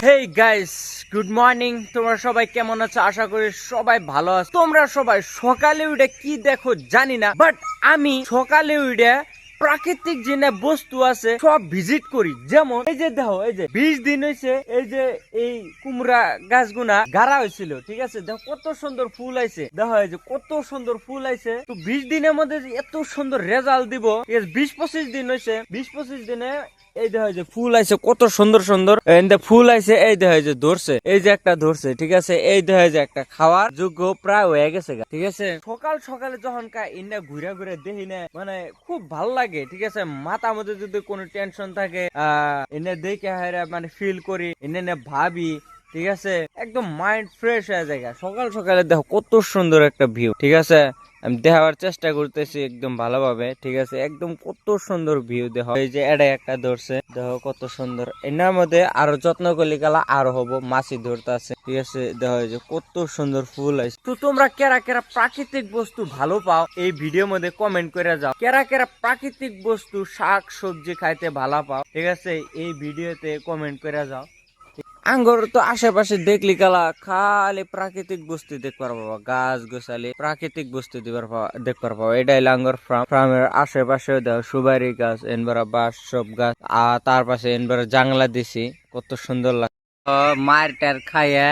Hey guys, good morning. তোমরা সবাই কেমন আছো? আশা করি সবাই ভালো আছো। তোমরা সবাই সকালে উঠে কি দেখো জানি না, বাট আমি সকালে উঠে প্রাকৃতিক যে বস্তু আছে সব ভিজিট করি। যেমন এই যে দেখো, এই যে 20 দিন হয়েছে এই যে এই কুমড়া গাছগুনা গাড়া হয়েছিল, ঠিক আছে? দেখো কত সুন্দর ফুল আইছে, দেখো এই যে কত সুন্দর ফুল আইছে। তো 20 দিনের মধ্যে এত সুন্দর রেজাল্ট দিব, 20-25 দিন হয়েছে। 20-25 দিনে এই দেখো যে ফুল আইছে, কত সুন্দর সুন্দর ফুল আইছে। এই দেখো যে ধরছে, এই যে একটা ধরছে, ঠিক আছে? এই দেখো যে একটা খাওয়ার যোগ্য প্রায় হয়ে গেছে, ঠিক আছে? সকাল সকালে যখন ইন্না ঘুরে ঘুরে দেখি না, মানে খুব ভালো লাগে, ঠিক আছে? মাথার মধ্যে যদি কোনো টেনশন থাকে এনে দেখে মানে ফিল করি, এনে ভাবি, ঠিক আছে? একদম মাইন্ড ফ্রেশ হয়ে যায়। সকাল সকালে দেখো কত সুন্দর একটা ভিউ, ঠিক আছে? আমি দেখাবার চেষ্টা করতেছি একদম ভালোভাবে, ঠিক আছে? একদম কত সুন্দর ভিউ দেখো। এই যে এটা একটা ধরছে, দেখো কত সুন্দর। এনার মধ্যে আরো যত্ন করলে গেলা আরো হবো, মাছি ধরতে আছে, ঠিক আছে? দেখো এই যে কত সুন্দর ফুল আছে। তো তোমরা কেরা কেরা প্রাকৃতিক বস্তু ভালো পাও এই ভিডিওর মধ্যে কমেন্ট করে যাও। কেরা কেরা প্রাকৃতিক বস্তু শাক সবজি খাইতে ভালো পাও, ঠিক আছে? এই ভিডিওতে কমেন্ট করে যাও। আঙ্গর তো আশেপাশে দেখলি কালা খালি প্রাকৃতিক বস্তু দেখবার পাবা, গাছ গোছালি প্রাকৃতিক বস্তু দেখবার পাবা। এটাই আঙ্গর ফার্মের আশেপাশে দেখো সুপারি গাছ, এনবার বাঁশ সব গাছ, আর তার পাশে এনবার জাংলা দিছি, কত সুন্দর লাগে। মার টার খাইয়া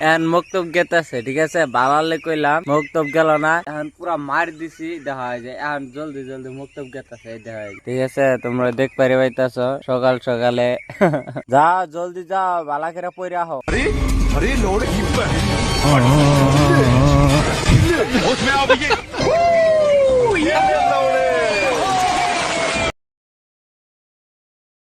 এখন মুক্তব গেতেছে, ঠিক আছে? বালালে কইলাম মুক্তব গেল না, এখন পুরা মার দিছি। দেখা যায় এখন জলদি জলদি মুক্তব গেতেছে, দেখা যায়, ঠিক আছে? তোমরা দেখ পারি পাইতেছ সকাল সকালে। যাও জলদি যাও, বালা করে পইরা হও। अरे लॉर्ड हिप